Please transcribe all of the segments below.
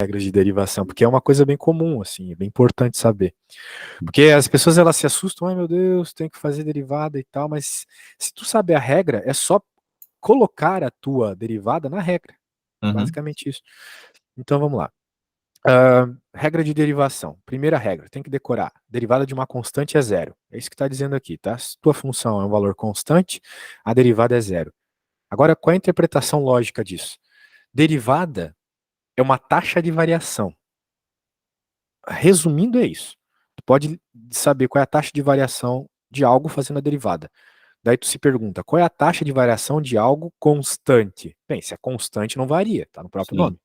regras de derivação, porque é uma coisa bem comum, assim, é bem importante saber. Porque as pessoas, elas se assustam, ai meu Deus, tem que fazer derivada e tal, mas se tu saber a regra, é só colocar a tua derivada na regra. Basicamente isso. Então vamos lá. Regra de derivação. Primeira regra, tem que decorar. Derivada de uma constante é zero. É isso que está dizendo aqui, tá? Se tua função é um valor constante, a derivada é zero. Agora, qual é a interpretação lógica disso? Derivada é uma taxa de variação. Resumindo, é isso. Tu pode saber qual é a taxa de variação de algo fazendo a derivada. Daí tu se pergunta, qual é a taxa de variação de algo constante? Bem, se é constante, não varia, tá no próprio nome.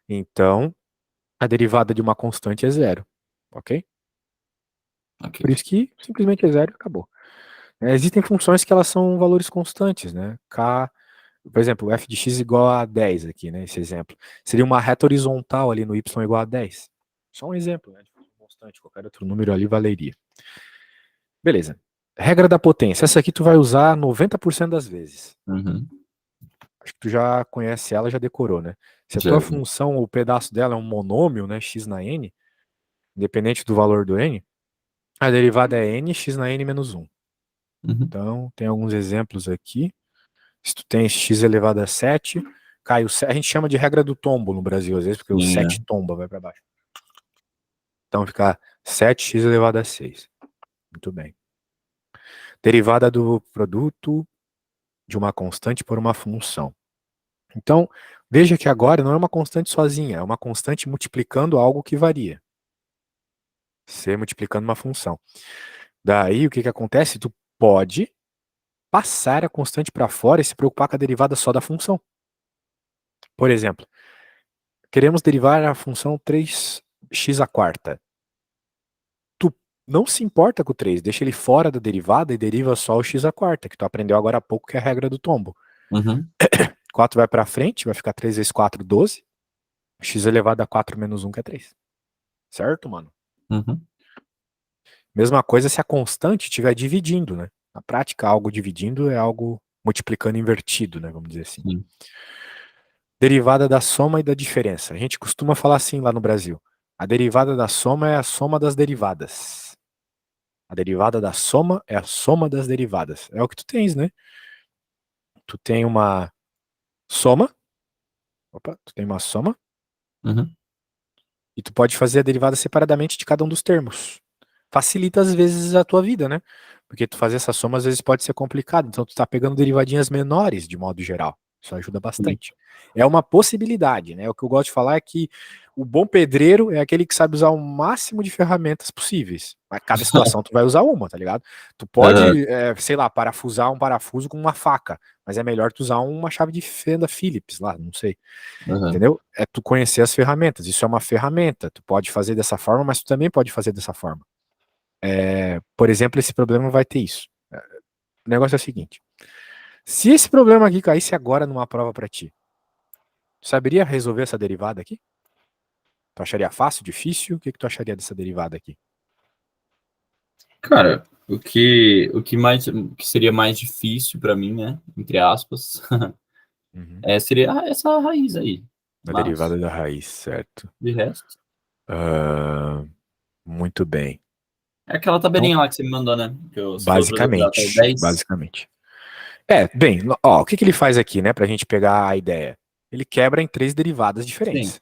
Então, a derivada de uma constante é zero, ok? Por isso que simplesmente é zero e acabou. Existem funções que elas são valores constantes, né? Por exemplo, f de x igual a 10 aqui, né? Esse exemplo. Seria uma reta horizontal ali no y igual a 10. Só um exemplo, né? De função constante, qualquer outro número ali valeria. Beleza. Regra da potência. Essa aqui tu vai usar 90% das vezes. Acho que tu já conhece ela, já decorou, né? Se a tua função, o pedaço dela é um monômio, né? X na n, independente do valor do n, a derivada é n, x na n menos 1. Então, tem alguns exemplos aqui. Se tu tem x elevado a 7, cai o 7. A gente chama de regra do tombo no Brasil, às vezes, porque o 7 tomba, vai para baixo. Então, fica 7x elevado a 6. Muito bem. Derivada do produto de uma constante por uma função. Então, veja que agora não é uma constante sozinha, é uma constante multiplicando algo que varia. C multiplicando uma função. Daí, o que acontece? Tu pode passar a constante para fora e se preocupar com a derivada só da função. Por exemplo, queremos derivar a função 3x à quarta. Tu não se importa com o 3, deixa ele fora da derivada e deriva só o x à quarta, que tu aprendeu agora há pouco, que é a regra do tombo. 4 vai para frente, vai ficar 3 vezes 4, 12. X elevado a 4 menos 1, que é 3. Certo, mano? Mesma coisa se a constante estiver dividindo, né? Na prática, algo dividindo é algo multiplicando invertido, né? Vamos dizer assim. Derivada da soma e da diferença. A gente costuma falar assim lá no Brasil. A derivada da soma é a soma das derivadas. A derivada da soma é a soma das derivadas. É o que tu tens, né? Tu tem uma soma. Opa, tu tem uma soma. E tu pode fazer a derivada separadamente de cada um dos termos. Facilita às vezes a tua vida, né? Porque tu fazer essa soma às vezes pode ser complicado. Então tu tá pegando derivadinhas menores de modo geral. Isso ajuda bastante. É uma possibilidade, né? O que eu gosto de falar é que o bom pedreiro é aquele que sabe usar o máximo de ferramentas possíveis. Mas cada situação tu vai usar uma, tá ligado? Tu pode, sei lá, parafusar um parafuso com uma faca, mas é melhor tu usar uma chave de fenda Phillips lá, não sei. Entendeu? É tu conhecer as ferramentas. Isso é uma ferramenta. Tu pode fazer dessa forma, mas tu também pode fazer dessa forma. Por exemplo, esse problema vai ter isso. O negócio é o seguinte. Se esse problema aqui caísse agora numa prova pra ti, tu saberia resolver essa derivada aqui? Tu acharia fácil, difícil? O que tu acharia dessa derivada aqui? Cara, o que seria mais difícil para mim, né? Entre aspas, seria essa raiz aí. A derivada da raiz, certo? De resto. Muito bem. É aquela tabelinha lá que você me mandou, né? Que eu, basicamente. Bem, ó, o que ele faz aqui, né, pra gente pegar a ideia? Ele quebra em 3 derivadas diferentes. Sim.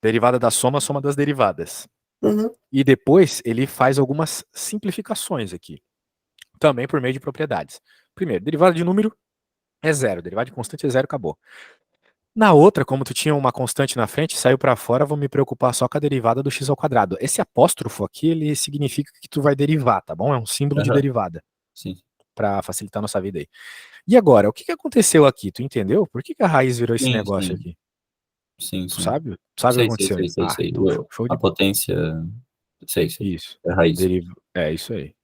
Derivada da soma, soma das derivadas. E depois ele faz algumas simplificações aqui. Também por meio de propriedades. Primeiro, derivada de número é zero. Derivada de constante é zero, acabou. Na outra, como tu tinha uma constante na frente, saiu para fora, vou me preocupar só com a derivada do x ao quadrado. Esse apóstrofo aqui, ele significa que tu vai derivar, tá bom? É um símbolo de derivada. Sim. Para facilitar a nossa vida aí. E agora, o que aconteceu aqui? Tu entendeu? Por que a raiz virou esse negócio aqui? Sim. Tu sabe? Tu sabe o que aconteceu? Sei. Então show de a potência... Sei. Isso. É a raiz. É isso aí.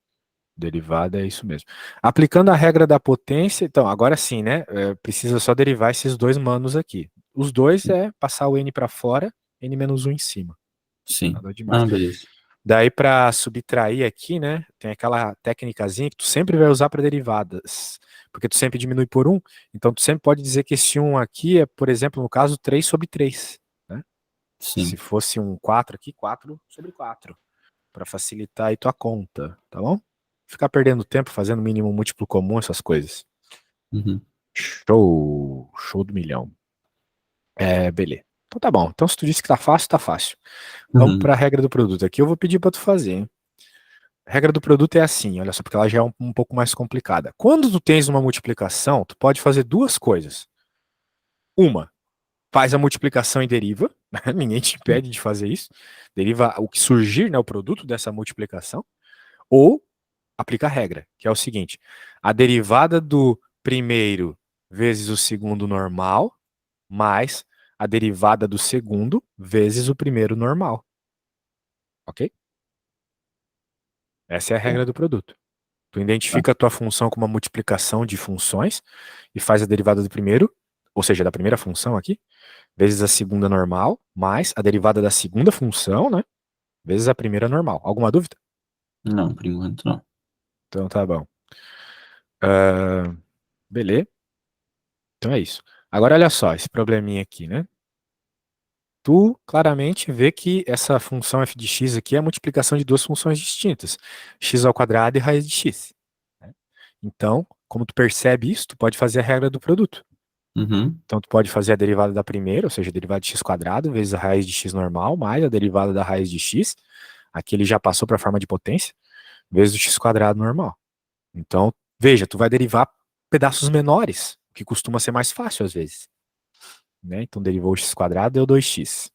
Derivada é isso mesmo. Aplicando a regra da potência, então, agora sim, né? Precisa só derivar esses dois manos aqui. Os dois é passar o n para fora, n menos 1 em cima. Sim. Nada demais. Beleza. Daí, para subtrair aqui, né? Tem aquela técnicazinha que tu sempre vai usar para derivadas. Porque tu sempre diminui por 1. Então, tu sempre pode dizer que esse 1 aqui é, por exemplo, no caso, 3 sobre 3. Né? Sim. Se fosse um 4 aqui, 4 sobre 4. Para facilitar aí tua conta, tá bom? Ficar perdendo tempo fazendo mínimo múltiplo comum, essas coisas. Uhum. Show! Show do milhão. Beleza. Então tá bom. Então se tu disse que tá fácil, tá fácil. Vamos Uhum. para a regra do produto. Aqui eu vou pedir para tu fazer, hein? A regra do produto é assim, olha só, porque ela já é um pouco mais complicada. Quando tu tens uma multiplicação, tu pode fazer duas coisas. Uma, faz a multiplicação e deriva. Ninguém te impede de fazer isso. Deriva o que surgir, né, o produto dessa multiplicação. Ou aplica a regra, que é o seguinte: a derivada do primeiro vezes o segundo normal, mais a derivada do segundo vezes o primeiro normal. Ok? Essa é a regra do produto. Tu Tá. identifica a tua função como uma multiplicação de funções e faz a derivada do primeiro, ou seja, da primeira função aqui, vezes a segunda normal, mais a derivada da segunda função, né? Vezes a primeira normal. Alguma dúvida? Não, por enquanto não. Então tá bom. Beleza. Então é isso. Agora olha só, esse probleminha aqui, né? Tu claramente vê que essa função f de x aqui é a multiplicação de duas funções distintas, x ao quadrado e raiz de x. Né? Então, como tu percebe isso, tu pode fazer a regra do produto. Uhum. Então, tu pode fazer a derivada da primeira, ou seja, a derivada de x quadrado vezes a raiz de x normal, mais a derivada da raiz de x, aqui ele já passou para a forma de potência, vezes o x quadrado normal. Então, veja, tu vai derivar pedaços menores, que costuma ser mais fácil às vezes. Né? Então, derivou o x quadrado, deu 2x.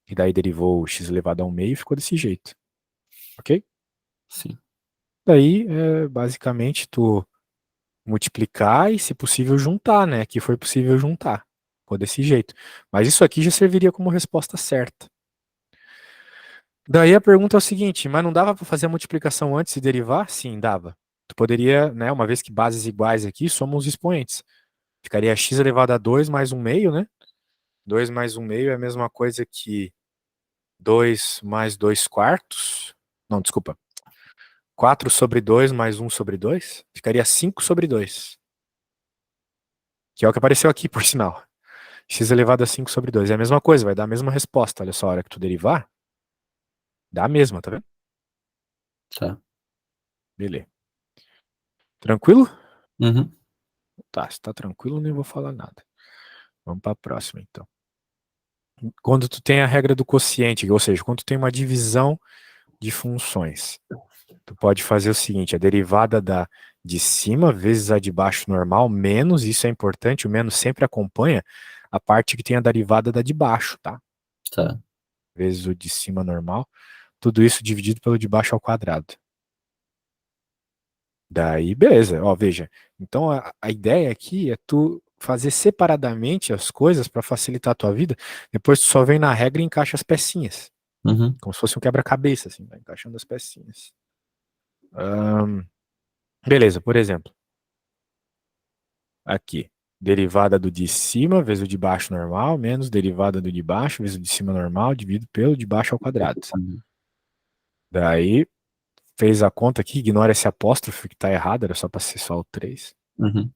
E daí derivou o x elevado ao meio e ficou desse jeito. Ok? Sim. Daí, basicamente, tu multiplicar e, se possível, juntar, né? Aqui foi possível juntar. Ficou desse jeito. Mas isso aqui já serviria como resposta certa. Daí a pergunta é o seguinte, mas não dava para fazer a multiplicação antes e derivar? Sim, dava. Tu poderia, né, uma vez que bases iguais aqui, somos os expoentes. Ficaria x elevado a 2 mais 1 meio, né? 2 mais 1 meio é a mesma coisa que 2 mais 2 quartos. Não, desculpa. 4 sobre 2 mais 1 sobre 2. Ficaria 5 sobre 2. Que é o que apareceu aqui, por sinal. X elevado a 5 sobre 2. É a mesma coisa, vai dar a mesma resposta. Olha só, a hora que tu derivar, dá a mesma, tá vendo? Tá. Beleza. Tranquilo? Uhum. Tá, se tá tranquilo, nem vou falar nada. Vamos para a próxima, então. Quando tu tem a regra do quociente, ou seja, quando tu tem uma divisão de funções, tu pode fazer o seguinte, a derivada da de cima vezes a de baixo normal, menos, isso é importante, o menos sempre acompanha a parte que tem a derivada da de baixo, tá? Tá. Vezes o de cima normal, tudo isso dividido pelo de baixo ao quadrado. Daí, beleza, ó, veja. Então, a ideia aqui é tu fazer separadamente as coisas para facilitar a tua vida. Depois tu só vem na regra e encaixa as pecinhas. Uhum. Como se fosse um quebra-cabeça, assim, vai encaixando as pecinhas. Beleza, por exemplo, aqui. Derivada do de cima vezes o de baixo normal, menos derivada do de baixo vezes o de cima normal, dividido pelo de baixo ao quadrado. Daí, fez a conta aqui, ignora esse apóstrofo que tá errado, era só para ser só o 3. Uhum.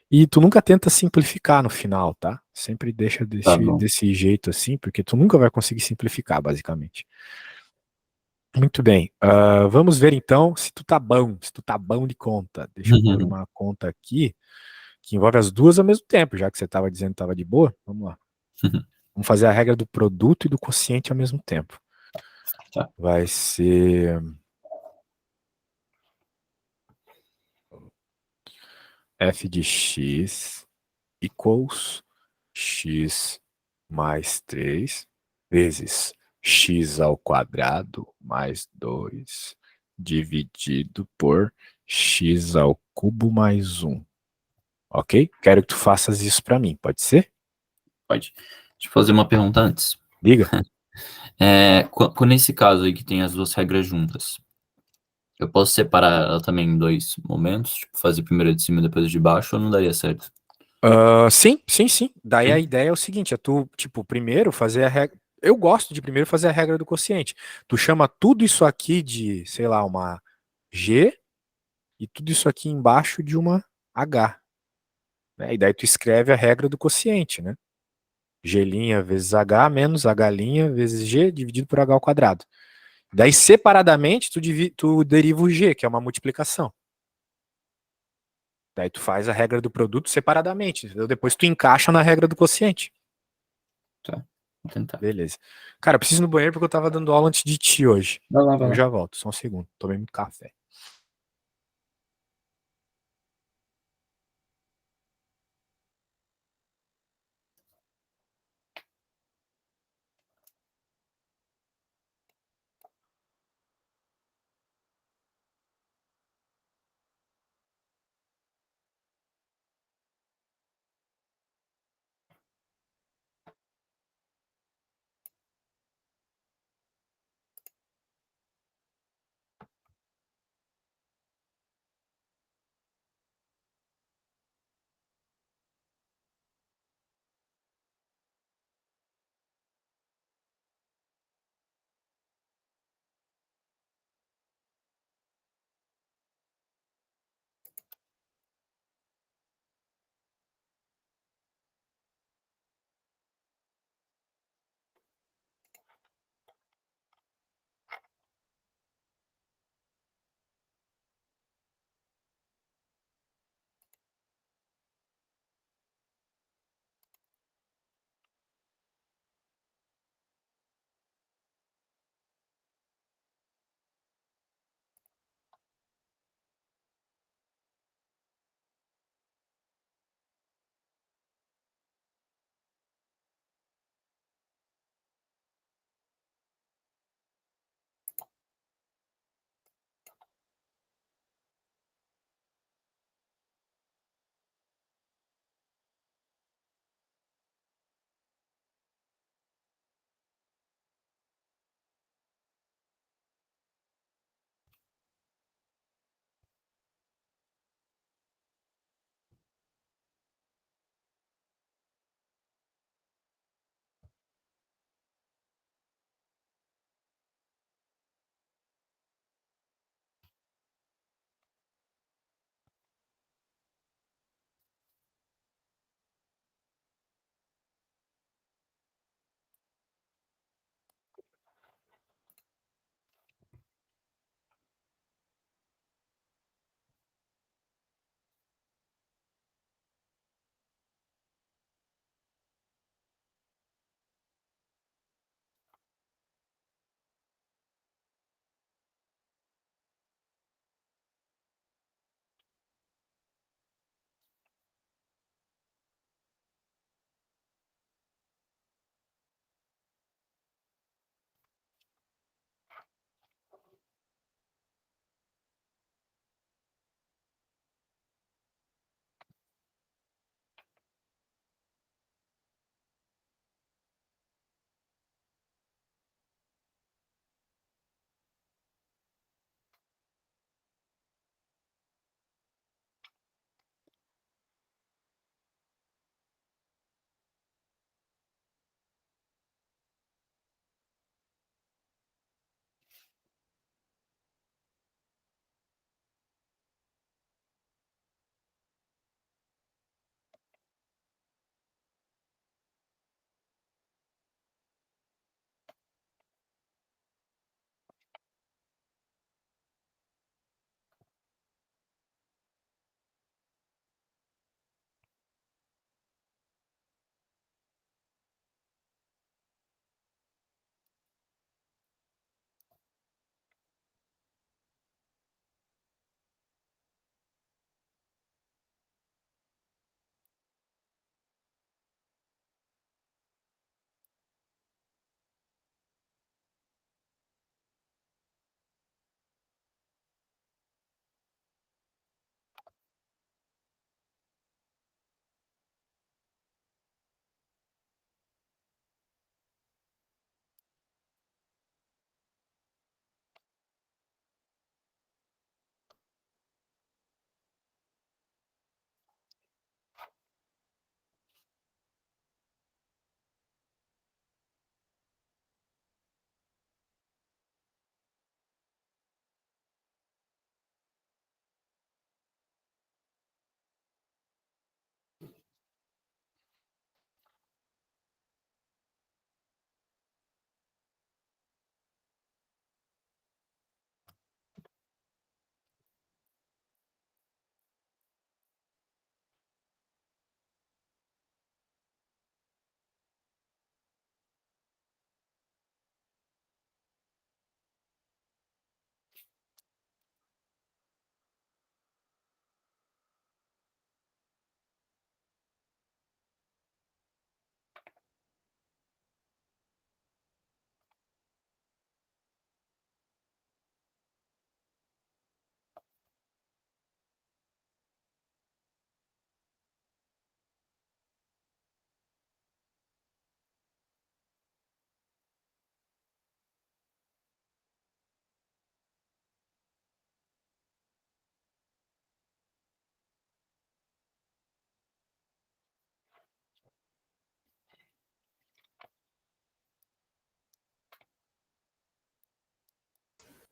E tu nunca tenta simplificar no final, tá? Sempre deixa Tá bom. desse jeito assim, porque tu nunca vai conseguir simplificar, basicamente. Muito bem. Vamos ver então se tu tá bom, se tu tá bom de conta. Deixa eu pôr Uhum. uma conta aqui que envolve as duas ao mesmo tempo, já que você estava dizendo que estava de boa. Vamos lá. Uhum. Vamos fazer a regra do produto e do quociente ao mesmo tempo. Tá. Vai ser f de x equals x mais 3 vezes x ao quadrado mais 2 dividido por x ao cubo mais 1. Ok? Quero que tu faças isso para mim, pode ser? Pode. Deixa eu fazer uma pergunta antes. Diga. Nesse caso aí que tem as duas regras juntas, eu posso separar ela também em dois momentos? Tipo, fazer primeiro a de cima e depois a de baixo, ou não daria certo? Sim, sim, sim. Daí a Sim? ideia é o seguinte, é tu, tipo, primeiro fazer a regra. Eu gosto de primeiro fazer a regra do quociente. Tu chama tudo isso aqui de, sei lá, uma G e tudo isso aqui embaixo de uma H. Né? E daí tu escreve a regra do quociente, né? G' vezes H menos H' vezes G dividido por H ao quadrado. Daí, separadamente, tu deriva o G, que é uma multiplicação. Daí tu faz a regra do produto separadamente, entendeu? Depois tu encaixa na regra do quociente. Tá, vou tentar. Beleza. Cara, eu preciso ir no banheiro porque eu tava dando aula antes de ti hoje. Vai lá, vai Então eu lá. já volto, só um segundo. Tomei muito café.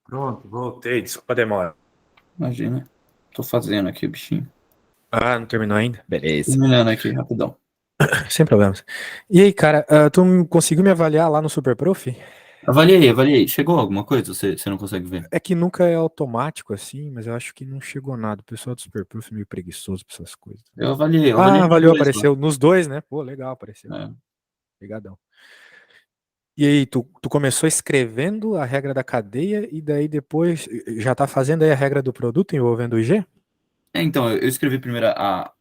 Pronto, voltei. Desculpa a demora. Imagina. Tô fazendo aqui o bichinho. Ah, não terminou ainda? Beleza. Terminando aqui, rapidão. Sem problemas. E aí, cara, conseguiu me avaliar lá no Super Prof? Avaliei, avaliei. Chegou alguma coisa? Você não consegue ver? É que nunca é automático assim, mas eu acho que não chegou nada. O pessoal do Super Prof é meio preguiçoso pra essas coisas. Eu avaliei Ah, nos valeu, dois lá. apareceu. Nos dois, né? Pô, legal, apareceu. É. Obrigadão. E aí, tu começou escrevendo a regra da cadeia e daí depois já tá fazendo aí a regra do produto envolvendo o IG? Então, eu escrevi primeiro a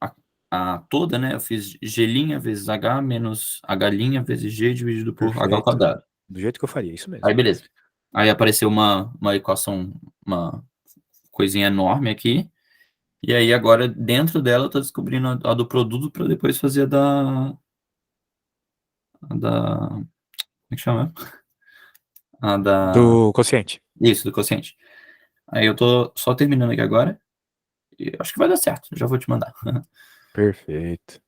toda, né? Eu fiz G' vezes H menos H' vezes G dividido por H ao Perfeito. quadrado. Do jeito que eu faria, isso mesmo. Aí, beleza. Aí apareceu uma equação, uma coisinha enorme aqui. E aí, agora, dentro dela, eu tô descobrindo a do produto para depois fazer como é que chama? A da, Do quociente. isso, do quociente. Aí eu tô só terminando aqui agora. E acho que vai dar certo. Já vou te mandar. Perfeito.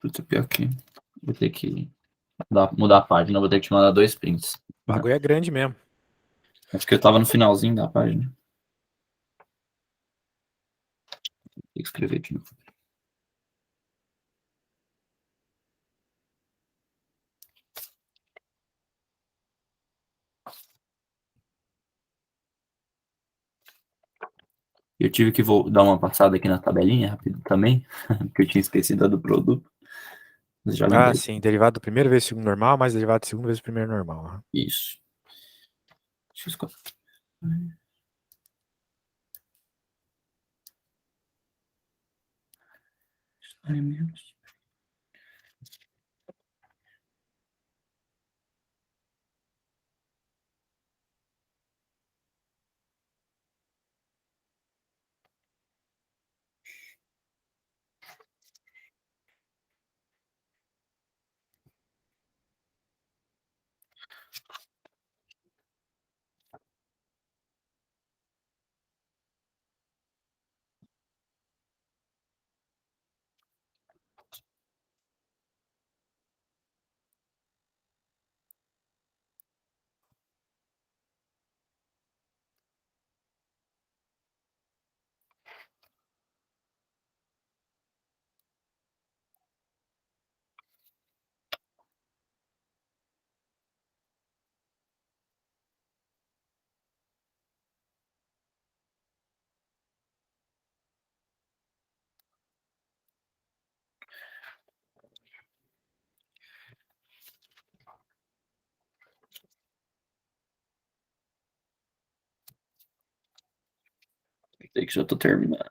Puta, pior que vou ter que mudar a página. Vou ter que te mandar dois prints. O bagulho é grande mesmo. Acho que eu tava no finalzinho da página. Tem que escrever de novo. Eu tive que dar uma passada aqui na tabelinha rápido também, porque eu tinha esquecido a do produto. Mas já Ah, lembrei. sim. Derivado do primeiro vezes segundo normal, mais derivado do segundo vezes primeiro normal. Aham. Isso. Deixa eu escolher. Sei que já tô terminando.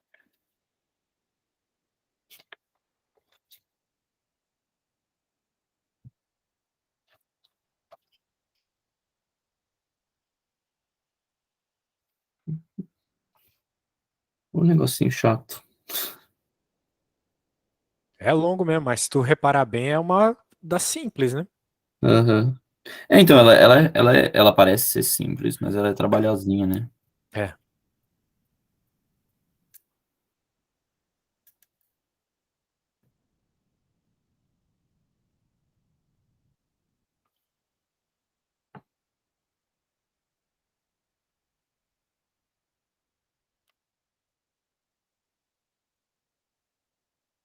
Um negocinho chato. É longo mesmo, mas se tu reparar bem, é uma das simples, né? Aham. Então, ela parece ser simples, mas ela é trabalhosinha, né? É.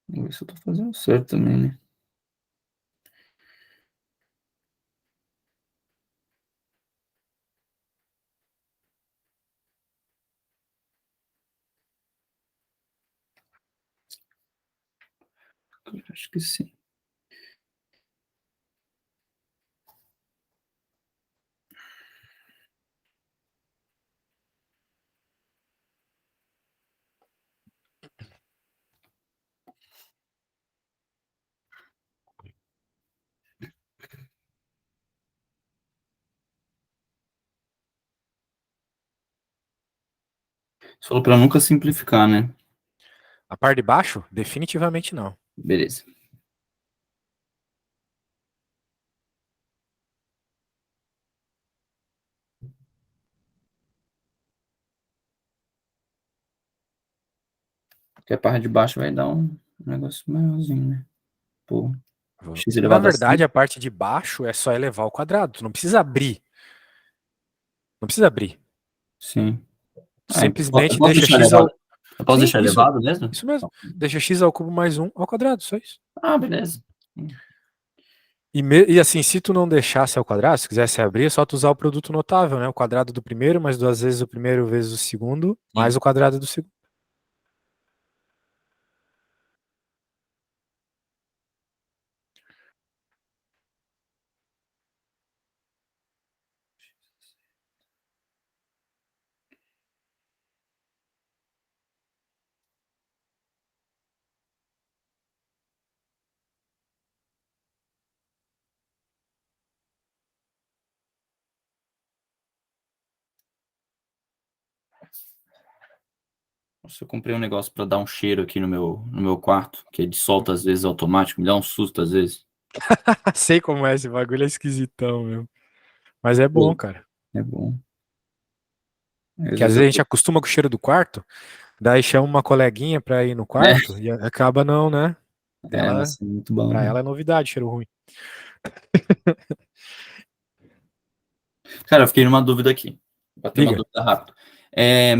Vamos ver se eu tô fazendo certo também, né? Acho que sim. Você falou pra nunca simplificar, né? A parte de baixo? Definitivamente não. Beleza. Porque a parte de baixo vai dar um negócio maiorzinho, né? Pô, x Na elevado a verdade, 5. a parte de baixo é só elevar ao quadrado. Tu não precisa abrir. Não precisa abrir. Sim. Ah, eu Simplesmente posso deixa deixar x elevado? ao. Eu posso Sim, deixar elevado mesmo? isso mesmo. Deixa x ao cubo mais um ao quadrado, só isso. Ah, beleza. E assim, se tu não deixasse ao quadrado, se quisesse abrir, é só tu usar o produto notável, né? O quadrado do primeiro mais duas vezes o primeiro vezes o segundo, mais Sim. o quadrado do segundo. Nossa, eu comprei um negócio pra dar um cheiro aqui no meu quarto, que ele solta às vezes automático, me dá um susto às vezes. Sei como é, esse bagulho é esquisitão mesmo. Mas é bom, Pô, cara. é bom. Às Que às vezes vezes eu. a gente acostuma com o cheiro do quarto, daí chama uma coleguinha pra ir no É, quarto e acaba não, né? Ela, nossa, muito bom, pra né? ela é novidade, cheiro ruim. Cara, eu fiquei numa dúvida aqui. Vou ter uma Diga, dúvida rápida. É,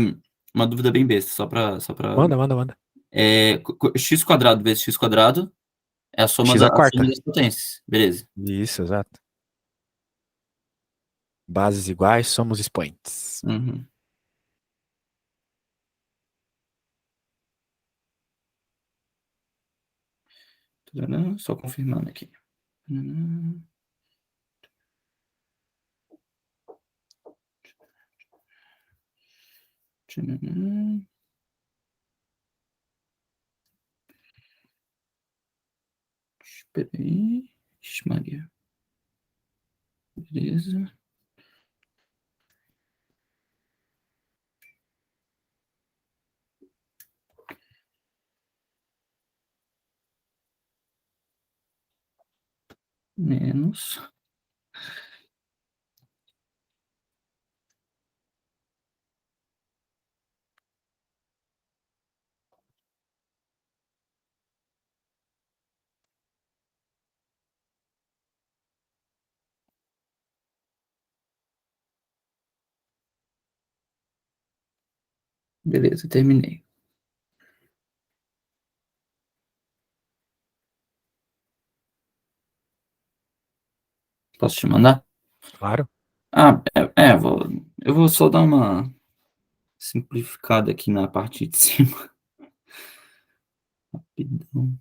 uma dúvida bem besta, só pra. manda. X quadrado vezes x quadrado é a soma, X a a soma quarta. das potências. Beleza. Isso, exato. Bases iguais, somos expoentes. Uhum. Tadã, só confirmando aqui. Tadã, tadã. Espera aí. Ixi, Maria. Beleza. Menos. Beleza, terminei. Posso te mandar? Claro. Ah, eu vou só dar uma simplificada aqui na parte de cima. Rapidão.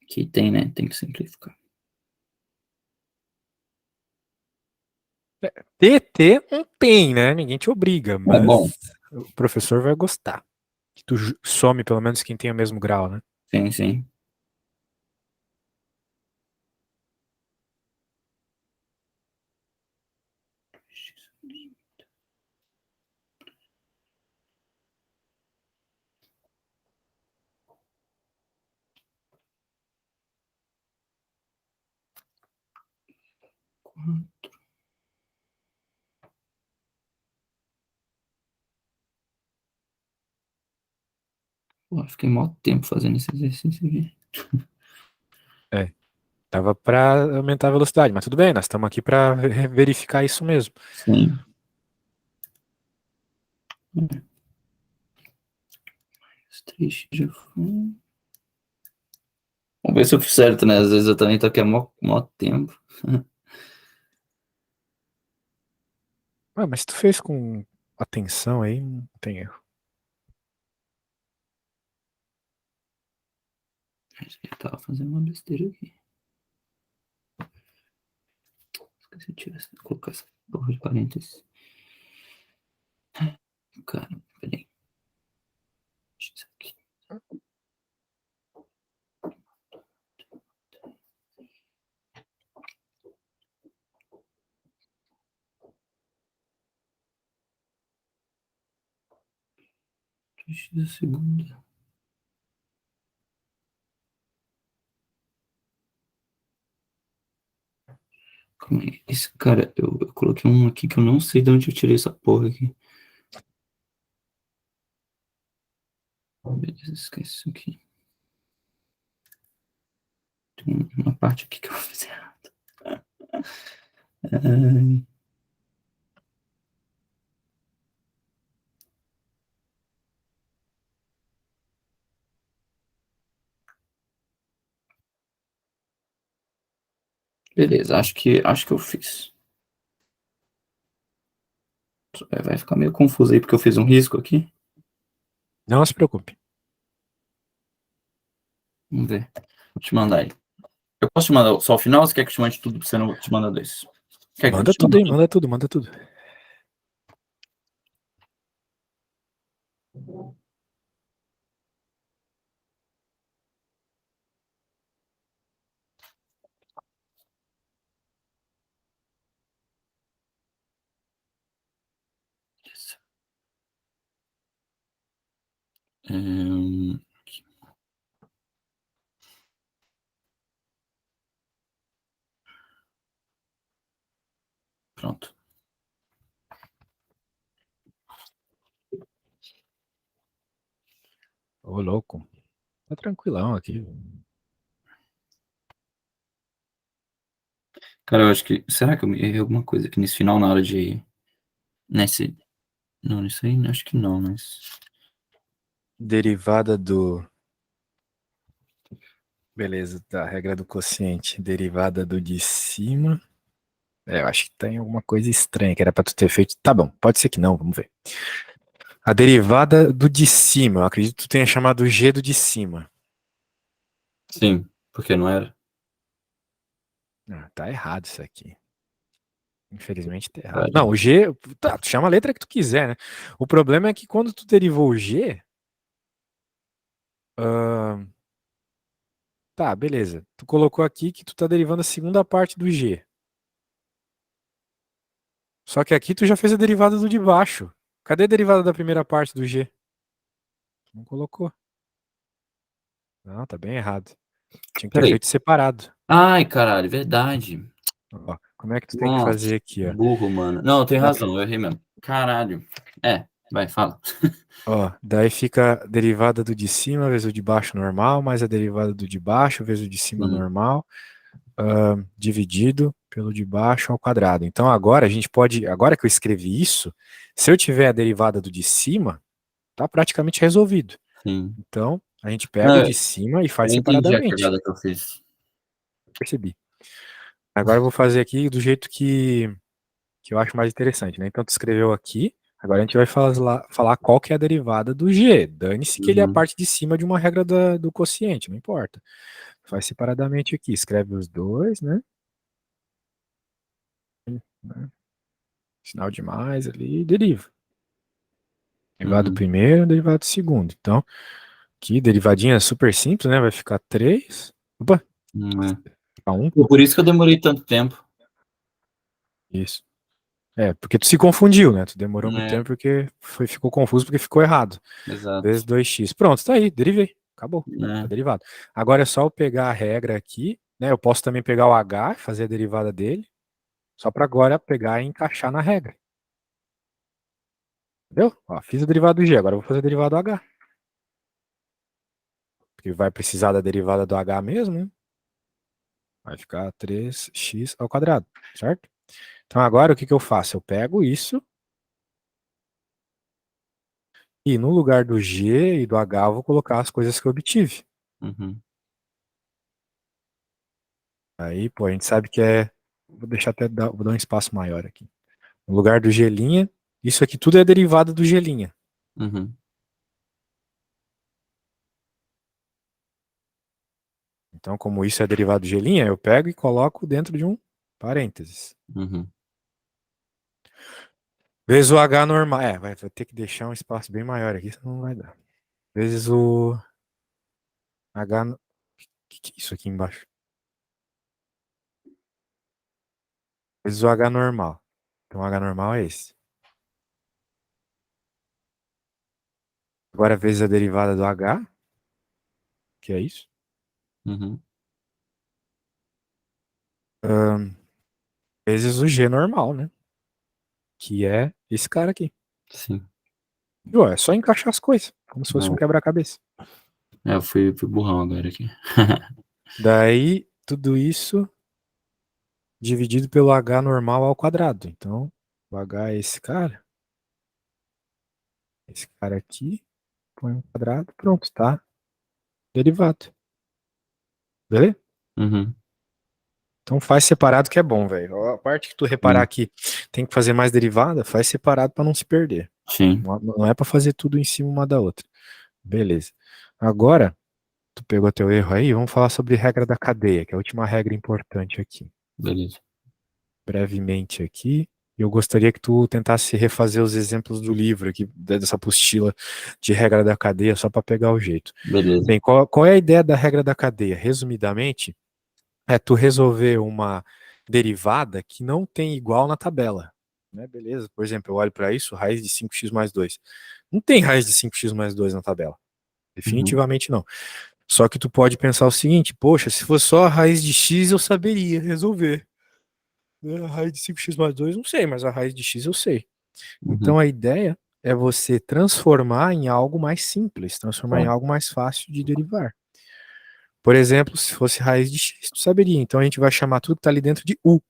Que tem, né? Tem que simplificar. TT não tem, né? Ninguém te obriga, É bom. mas o professor vai gostar. Que tu some pelo menos quem tem o mesmo grau, né? Sim, sim. Pô, fiquei mó tempo fazendo esse exercício aqui. É. Tava pra aumentar a velocidade, mas tudo bem, nós estamos aqui pra verificar isso mesmo. Sim. Os três já foi. Vamos ver se eu fiz certo, né? Às vezes eu também tô aqui há mó tempo. Ah, mas se tu fez com atenção aí, não tem erro. Acho que eu tava fazendo uma besteira aqui. Esqueci de tirar colocar essa porra de parênteses. Cara, peraí. Deixa isso aqui. X da segunda. Calma aí. Esse cara, eu coloquei um aqui que eu não sei de onde eu tirei essa porra aqui. Beleza, esquece isso aqui. Tem uma parte aqui que eu vou fazer errado. Ai, beleza, acho que eu fiz. Vai ficar meio confuso aí porque eu fiz um risco aqui. Não se preocupe. Vamos ver. Vou te mandar aí. Eu posso te mandar só o final ou você quer que eu te mande tudo pra você não te mandar dois? Quer que eu Manda te tudo mande aí, tudo? manda tudo, manda tudo. Hum, pronto. Ô, louco. Tá tranquilão aqui. Cara, eu acho que. Será que eu errei alguma coisa aqui nesse final na hora de. Nesse. Não, nisso aí acho que não, mas. Derivada do. Beleza, da regra do quociente. Derivada do de cima. É, eu acho que tem alguma coisa estranha que era pra tu ter feito. Tá bom, pode ser que não, vamos ver. A derivada do de cima. Eu acredito que tu tenha chamado g do de cima. Sim, porque não era? Ah, tá errado isso aqui. Infelizmente tá errado. Não, Pariu. o g. Tá, tu chama a letra que tu quiser, né? O problema é que quando tu derivou o g. ahn, Tá, beleza. Tu colocou aqui que tu tá derivando a segunda parte do g. Só que aqui tu já fez a derivada do de baixo. Cadê a derivada da primeira parte do g? Não colocou. Não, tá bem errado. Tinha que ter Peraí. feito separado. Ai, caralho, verdade. Ó, como é que tu tem que Nossa, fazer aqui, ó? burro, mano. Não, tem Da- razão, eu errei mesmo. Caralho. É, vai, fala. Ó, daí fica a derivada do de cima vezes o de baixo normal, mais a derivada do de baixo vezes o de cima Sim, normal, dividido pelo de baixo ao quadrado. Então agora a gente pode, agora que eu escrevi isso, se eu tiver a derivada do de cima, tá praticamente resolvido. sim. Então a gente pega Não, o eu de cima e faz entendi a separadamente. cagada que eu fiz. Percebi. Agora eu vou fazer aqui do jeito que eu acho mais interessante, né? Então tu escreveu aqui, agora a gente vai falar qual que é a derivada do g. Dane-se que ele é a Uhum. parte de cima de uma regra do quociente, não importa. Faz separadamente aqui, escreve os dois, né? Né? Sinal de mais ali, e deriva. Derivado Uhum. primeiro, derivado segundo. Então, aqui, derivadinha super simples, né? Vai ficar 3. Opa, É. ficar 1. Pô, por isso que eu demorei tanto tempo. Isso. É, porque tu se confundiu, né? Tu demorou muito É, tempo porque ficou confuso porque ficou errado. exato. Vezes 2x. Pronto, tá aí, derivei. Acabou. Tá É. derivado. Agora é só eu pegar a regra aqui, né? Eu posso também pegar o h, fazer a derivada dele, só para agora pegar e encaixar na regra. Entendeu? Ó, fiz a derivada do g, agora eu vou fazer a derivada do h. Porque vai precisar da derivada do h mesmo, né? Vai ficar 3x ao quadrado, certo? Então agora o que que eu faço? Eu pego isso e no lugar do g e do h eu vou colocar as coisas que eu obtive. Uhum. Aí, pô, a gente sabe que é. Vou deixar até vou dar um espaço maior aqui. No lugar do gelinha, isso aqui tudo é derivada do gelinha. Uhum. Então, como isso é derivado do gelinha, eu pego e coloco dentro de um parênteses. Uhum. Vezes o H normal. É, vai ter que deixar um espaço bem maior aqui, senão não vai dar. Vezes o H. Que é isso aqui embaixo? Vezes o H normal. Então, o H normal é esse. Agora vezes a derivada do h, que é isso. Uhum. Vezes o g normal, né? Que é esse cara aqui. Sim. E, ó, é só encaixar as coisas, como se fosse um Não. quebra-cabeça. Eu fui burrão agora aqui. Daí, tudo isso dividido pelo h normal ao quadrado. Então, o h é esse cara aqui, põe um quadrado, pronto, tá? Derivado. Beleza? Uhum. Então faz separado que é bom, velho. A parte que tu reparar Sim. que tem que fazer mais derivada, faz separado para não se perder. Sim. Não é para fazer tudo em cima uma da outra. Beleza. Agora, tu pegou teu erro aí, vamos falar sobre regra da cadeia, que é a última regra importante aqui. Beleza. Brevemente aqui. Eu gostaria que tu tentasse refazer os exemplos do livro aqui, dessa apostila de regra da cadeia, só para pegar o jeito. Beleza. Bem, qual é a ideia da regra da cadeia? Resumidamente, é tu resolver uma derivada que não tem igual na tabela. Né? Beleza? Por exemplo, eu olho para isso, raiz de 5x mais 2. Não tem raiz de 5x mais 2 na tabela. Uhum. Definitivamente não. Só que tu pode pensar o seguinte, poxa, se fosse só a raiz de x, eu saberia resolver. Né? A raiz de 5x mais 2 não sei, mas a raiz de x eu sei. Uhum. Então a ideia é você transformar em algo mais simples, transformar em Tá. algo mais fácil de derivar. Por exemplo, se fosse raiz de x, tu saberia. Então a gente vai chamar tudo que está ali dentro de u.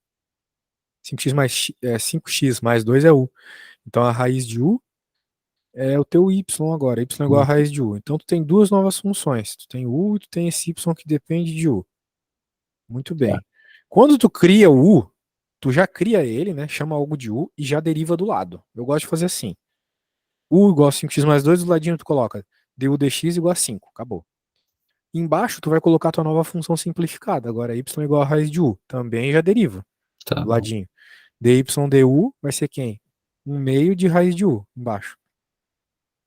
5x mais 2 é u. Então a raiz de u é o teu y agora. Y é igual a Uhum. raiz de u. Então tu tem duas novas funções. Tu tem u e tu tem esse y que depende de u. Muito Tá. bem. Quando tu cria o u, tu já cria ele, né? Chama algo de u e já deriva do lado. Eu gosto de fazer assim. U igual a 5x mais 2, do ladinho tu coloca du dx igual a 5. Acabou. Embaixo tu vai colocar tua nova função simplificada. Agora y igual a raiz de u. Também já deriva. Tá Do bom. ladinho. dy du vai ser quem? Um meio de raiz de u embaixo.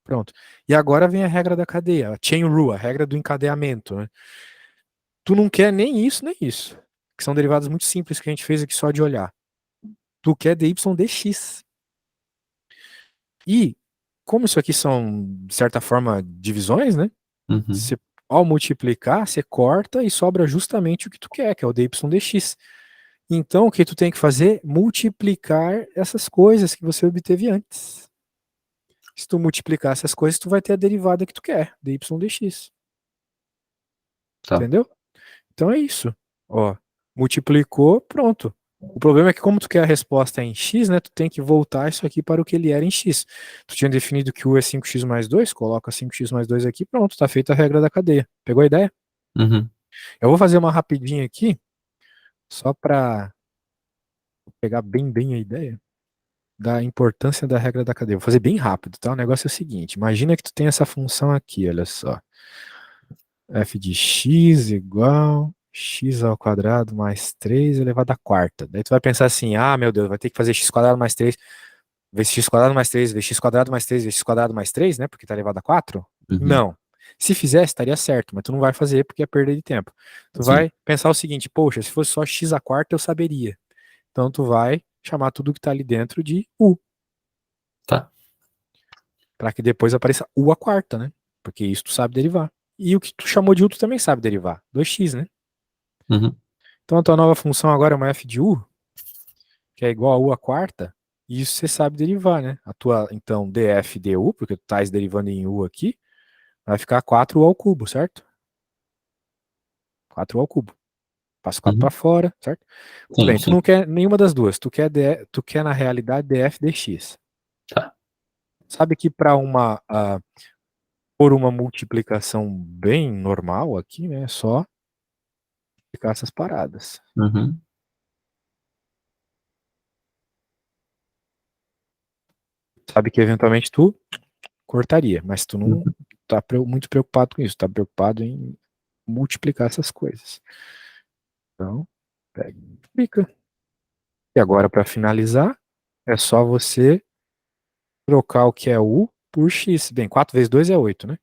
Pronto. E agora vem a regra da cadeia, a chain rule, a regra do encadeamento. Né? Tu não quer nem isso, nem isso. Que são derivadas muito simples que a gente fez aqui só de olhar. Tu quer dy dx. E, como isso aqui são, de certa forma, divisões, né? Uhum. Você, ao multiplicar, você corta e sobra justamente o que tu quer, que é o dy dx. Então, o que tu tem que fazer? Multiplicar essas coisas que você obteve antes. Se tu multiplicar essas coisas, tu vai ter a derivada que tu quer, dy dx. Tá. Entendeu? Então é isso. Ó, multiplicou, pronto. O problema é que como tu quer a resposta em x, né, tu tem que voltar isso aqui para o que ele era em x. Tu tinha definido que u é 5x mais 2, coloca 5x mais 2 aqui, pronto, tá feita a regra da cadeia. Pegou a ideia? Uhum. Eu vou fazer uma rapidinha aqui, só para pegar bem a ideia da importância da regra da cadeia. Vou fazer bem rápido, tá? O negócio é o seguinte, imagina que tu tem essa função aqui, olha só. F de x igual x ao quadrado mais 3 elevado à quarta. Daí tu vai pensar assim, ah, meu Deus, vai ter que fazer x quadrado mais 3 vezes x quadrado mais 3 vezes x quadrado mais 3 vezes x quadrado mais 3, né? Porque tá elevado a 4? Uhum. Não. Se fizesse, estaria certo, mas tu não vai fazer porque é perda de tempo. Tu Sim. vai pensar o seguinte, poxa, se fosse só x à quarta eu saberia. Então tu vai chamar tudo que tá ali dentro de u, Tá. para que depois apareça u à quarta, né? Porque isso tu sabe derivar. E o que tu chamou de u tu também sabe derivar, 2x, né? Uhum. Então a tua nova função agora é uma f de u, que é igual a u à quarta, e isso você sabe derivar, né? A tua, então, df du, porque tu estás derivando em u aqui, vai ficar 4u ao cubo, certo? 4u ao cubo. Passa 4 para Uhum. fora, certo? Muito Sim, bem, tu sim. não quer nenhuma das duas, tu quer na realidade df dx. Tá. Sabe que para por uma multiplicação bem normal aqui, né, é só ficar essas paradas. Uhum. Sabe que eventualmente tu cortaria, mas tu não Uhum. tá muito preocupado com isso, tá preocupado em multiplicar essas coisas. Então, pega e multiplica. E agora, para finalizar, é só você trocar o que é u por x. Bem, 4 vezes 2 é 8, né?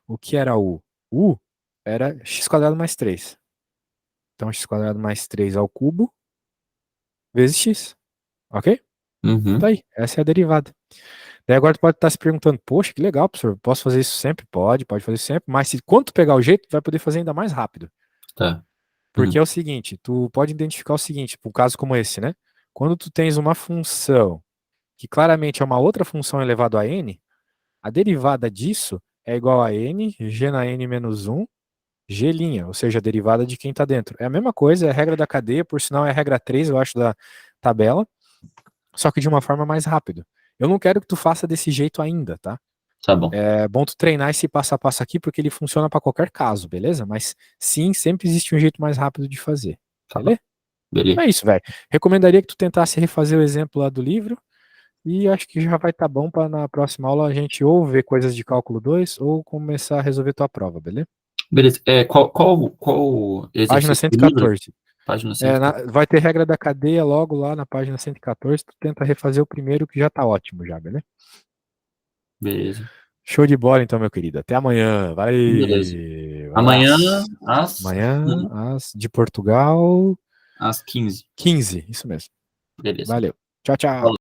O que era u? U era x quadrado mais 3. Então, x quadrado mais 3 ao cubo vezes x. Ok? Tá Uhum. aí. Essa é a derivada. Daí agora tu pode estar se perguntando, poxa, que legal, professor, posso fazer isso sempre? Pode fazer isso sempre, mas se quando tu pegar o jeito, tu vai poder fazer ainda mais rápido. Tá. Porque é o seguinte, tu pode identificar o seguinte, um caso como esse, né? Quando tu tens uma função que claramente é uma outra função elevado a n, a derivada disso é igual a n, g na n menos 1, g', ou seja, a derivada de quem está dentro. É a mesma coisa, é a regra da cadeia, por sinal é a regra 3, eu acho, da tabela, só que de uma forma mais rápida. Eu não quero que tu faça desse jeito ainda, tá? Tá bom. É bom tu treinar esse passo a passo aqui, porque ele funciona para qualquer caso, beleza? Mas sim, sempre existe um jeito mais rápido de fazer, Tá bom. beleza? Beleza. Então é isso, velho. Recomendaria que tu tentasse refazer o exemplo lá do livro, e acho que já vai estar bom para na próxima aula a gente ou ver coisas de cálculo 2 ou começar a resolver tua prova, beleza? Beleza. Qual Página exercício do livro? 114. Página 114. Vai ter regra da cadeia logo lá na página 114. Tu tenta refazer o primeiro que já tá ótimo já, beleza? Beleza. Show de bola então, meu querido. Até amanhã. Beleza. Vai. Amanhã, Abraço. Amanhã, de Portugal, às 15. 15. Isso mesmo. Beleza. Valeu. Tchau, tchau.